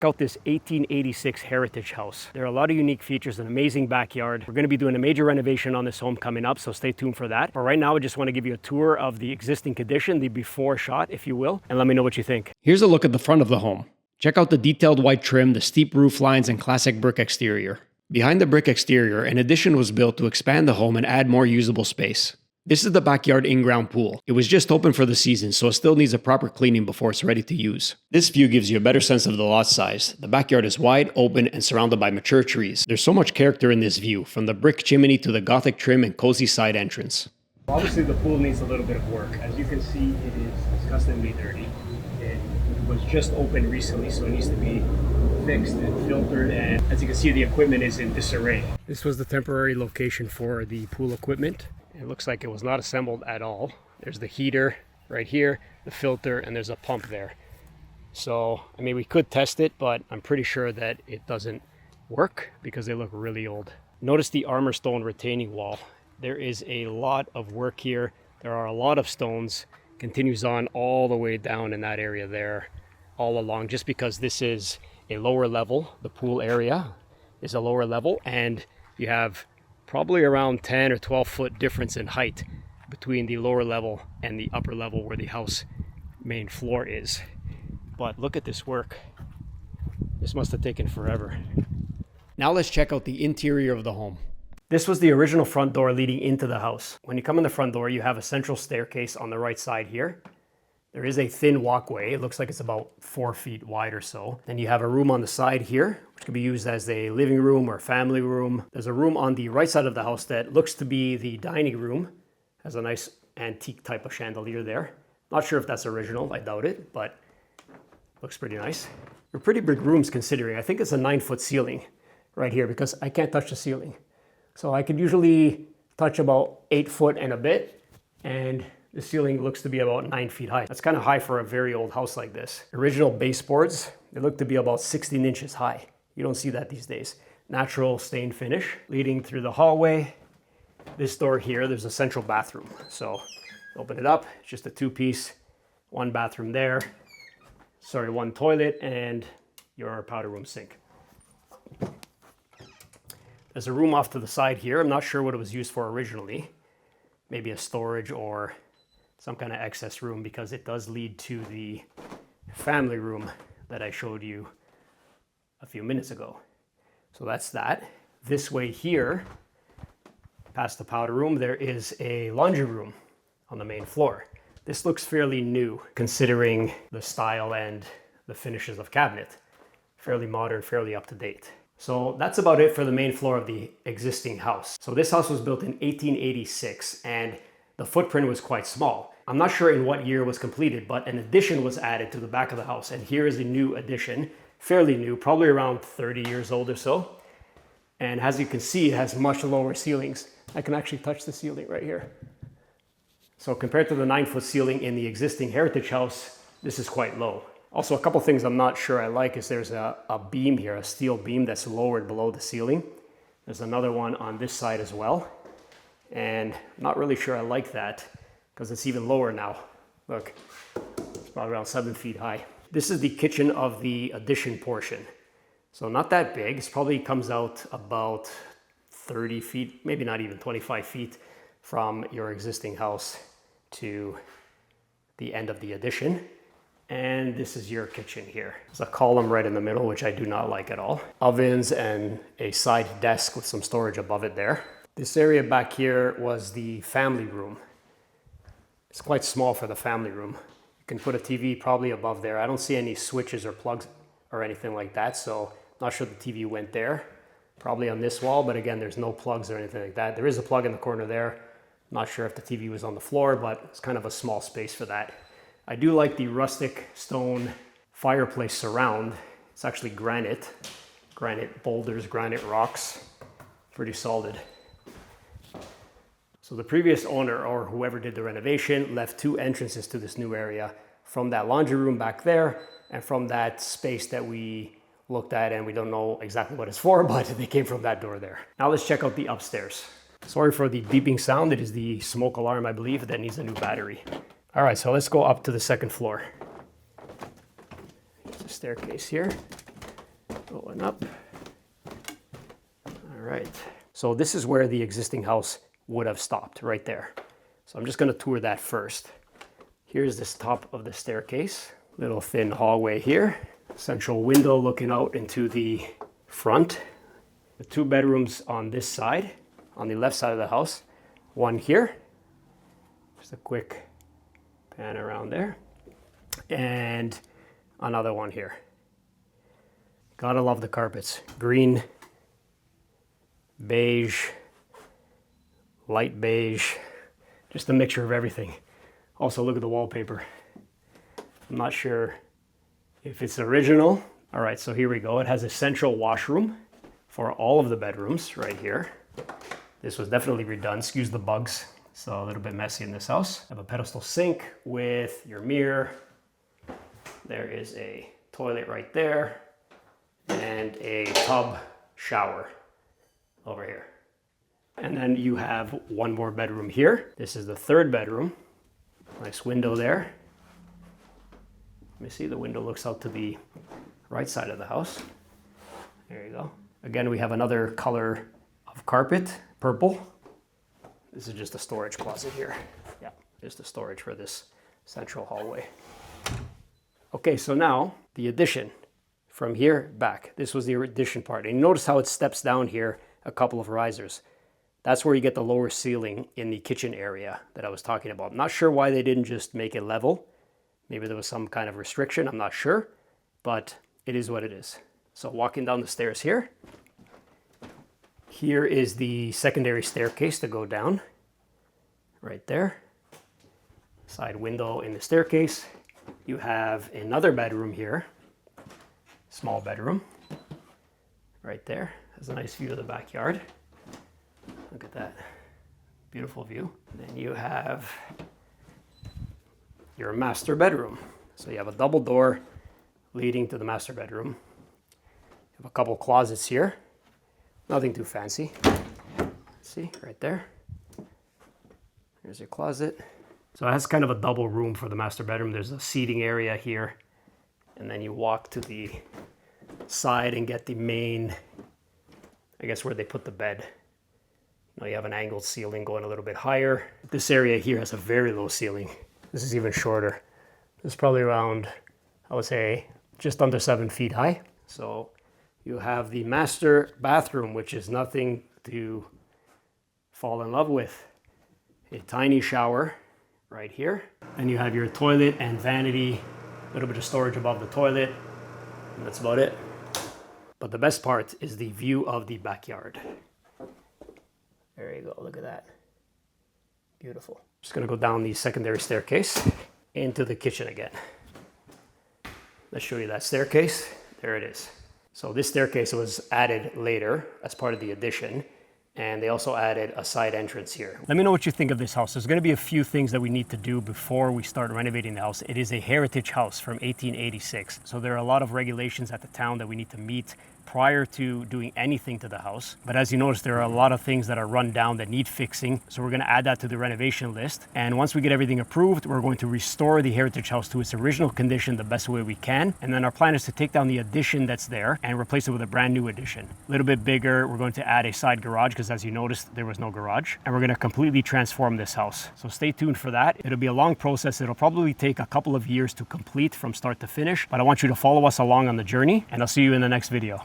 Check out this 1886 heritage house. There are a lot of unique features, an amazing backyard. We're going to be doing a major renovation on this home coming up, so stay tuned for that. But right now, I just want to give you a tour of the existing condition, the before shot, if you will, and let me know what you think. Here's a look at the front of the home. Check out the detailed white trim, the steep roof lines, and classic brick exterior. Behind the brick exterior, an addition was built to expand the home and add more usable space. This is the backyard in-ground pool. It was just open for the season, so it still needs a proper cleaning before it's ready to use. This view gives you a better sense of the lot size. The backyard is wide, open, and surrounded by mature trees. There's so much character in this view, from the brick chimney to the Gothic trim and cozy side entrance. Obviously the pool needs a little bit of work. As you can see, it's disgustingly dirty. It was just opened recently, so it needs to be fixed and filtered, and as you can see, the equipment is in disarray. This was the temporary location for the pool equipment. It looks like it was not assembled at all. There's the heater right here, the filter, and there's a pump there. So, I mean, we could test it, but I'm pretty sure that it doesn't work because they look really old. Notice the armor stone retaining wall. There is a lot of work here. There are a lot of stones. Continues on all the way down in that area there, all along, just because this is a lower level. The pool area is a lower level, and you have probably around 10 or 12 foot difference in height between the lower level and the upper level where the house main floor is. But look at this work. This must have taken forever. Now let's check out the interior of the home. This was the original front door leading into the house. When you come in the front door, you have a central staircase on the right side here. There is a thin walkway. It looks like it's about 4 feet wide or so. Then you have a room on the side here, which can be used as a living room or family room. There's a room on the right side of the house that looks to be the dining room. Has a nice antique type of chandelier there. Not sure if that's original, I doubt it, but looks pretty nice. They're pretty big rooms considering. I think it's a 9-foot ceiling right here because I can't touch the ceiling. So I could usually touch about 8 foot and a bit, and the ceiling looks to be about 9 feet high. That's kind of high for a very old house like this. Original baseboards, they look to be about 16 inches high. You don't see that these days. Natural stained finish leading through the hallway. This door here, there's a central bathroom. So open it up, it's just a 2-piece, 1 bathroom there. 1 toilet and your powder room sink. There's a room off to the side here. I'm not sure what it was used for originally. Maybe a storage or some kind of excess room, because it does lead to the family room that I showed you a few minutes ago. So that's that. This way here, past the powder room, there is a laundry room on the main floor. This looks fairly new considering the style and the finishes of cabinet. Fairly modern, fairly up to date. So that's about it for the main floor of the existing house. So this house was built in 1886 and the footprint was quite small. I'm not sure in what year it was completed, but an addition was added to the back of the house. And here is a new addition, fairly new, probably around 30 years old or so. And as you can see, it has much lower ceilings. I can actually touch the ceiling right here. So compared to the 9-foot ceiling in the existing heritage house, this is quite low. Also, a couple things I'm not sure I like is there's a beam here, a steel beam that's lowered below the ceiling. There's another one on this side as well. And I'm not really sure I like that because it's even lower now. Look, it's probably around 7 feet high. This is the kitchen of the addition portion. So not that big. It probably comes out about 30 feet, maybe not even 25 feet from your existing house to the end of the addition. And this is your kitchen here. There's a column right in the middle, which I do not like at all. Ovens and a side desk with some storage above it there. This area back here was the family room. It's quite small for the family room. You can put a TV probably above there. I don't see any switches or plugs or anything like that, so not sure the TV went there. Probably on this wall, but again, there's no plugs or anything like that. There is a plug in the corner there. Not sure if the TV was on the floor, but it's kind of a small space for that. I do like the rustic stone fireplace surround. It's actually granite boulders, granite rocks, pretty solid. So the previous owner or whoever did the renovation left 2 entrances to this new area, from that laundry room back there and from that space that we looked at, and we don't know exactly what it's for, but they came from that door there. Now let's check out the upstairs. Sorry for the beeping sound. It is the smoke alarm, I believe, that needs a new battery. All right, so let's go up to the second floor. There's a staircase here. Going up. All right. So this is where the existing house would have stopped, right there. So I'm just going to tour that first. Here's this top of the staircase. Little thin hallway here. Central window looking out into the front. The 2 bedrooms on this side, on the left side of the house. One here. Just a quick pan around there. And another one here. Gotta love the carpets. Green, beige, light beige, just a mixture of everything. Also, look at the wallpaper. I'm not sure if it's original. All right, so here we go. It has a central washroom for all of the bedrooms right here. This was definitely redone, excuse the bugs. So a little bit messy in this house. Have a pedestal sink with your mirror. There is a toilet right there and a tub shower over here. And then you have one more bedroom here. This is the 3rd bedroom. Nice window there. Let me see, the window looks out to the right side of the house. There you go. Again, we have another color of carpet, purple. This is just a storage closet here. Yeah, just a storage for this central hallway. Okay, so now the addition from here back. This was the addition part. And you notice how it steps down here, a couple of risers. That's where you get the lower ceiling in the kitchen area that I was talking about. I'm not sure why they didn't just make it level. Maybe there was some kind of restriction, I'm not sure, but it is what it is. So walking down the stairs here. Here is the secondary staircase to go down, right there. Side window in the staircase. You have another bedroom here, small bedroom, right there. Has a nice view of the backyard. Look at that, beautiful view. Then you have your master bedroom. So you have a double door leading to the master bedroom. You have a couple closets here. Nothing too fancy. See, right there. There's your closet. So it has kind of a double room for the master bedroom. There's a seating area here. And then you walk to the side and get the main, I guess where they put the bed. Now you have an angled ceiling going a little bit higher. This area here has a very low ceiling. This is even shorter. This is probably around, I would say, just under 7 feet high. So you have the master bathroom, which is nothing to fall in love with. A tiny shower right here. And you have your toilet and vanity, a little bit of storage above the toilet, and that's about it. But the best part is the view of the backyard. There you go, look at that. Beautiful. Just gonna go down the secondary staircase into the kitchen again. Let's show you that staircase. There it is. So this staircase was added later as part of the addition, and they also added a side entrance here. Let me know what you think of this house. There's gonna be a few things that we need to do before we start renovating the house. It is a heritage house from 1886. So there are a lot of regulations at the town that we need to meet prior to doing anything to the house. But as you notice, there are a lot of things that are run down that need fixing. So we're gonna add that to the renovation list. And once we get everything approved, we're going to restore the heritage house to its original condition the best way we can. And then our plan is to take down the addition that's there and replace it with a brand new addition. A little bit bigger, we're going to add a side garage because as you noticed, there was no garage. And we're gonna completely transform this house. So stay tuned for that. It'll be a long process. It'll probably take a couple of years to complete from start to finish, but I want you to follow us along on the journey and I'll see you in the next video.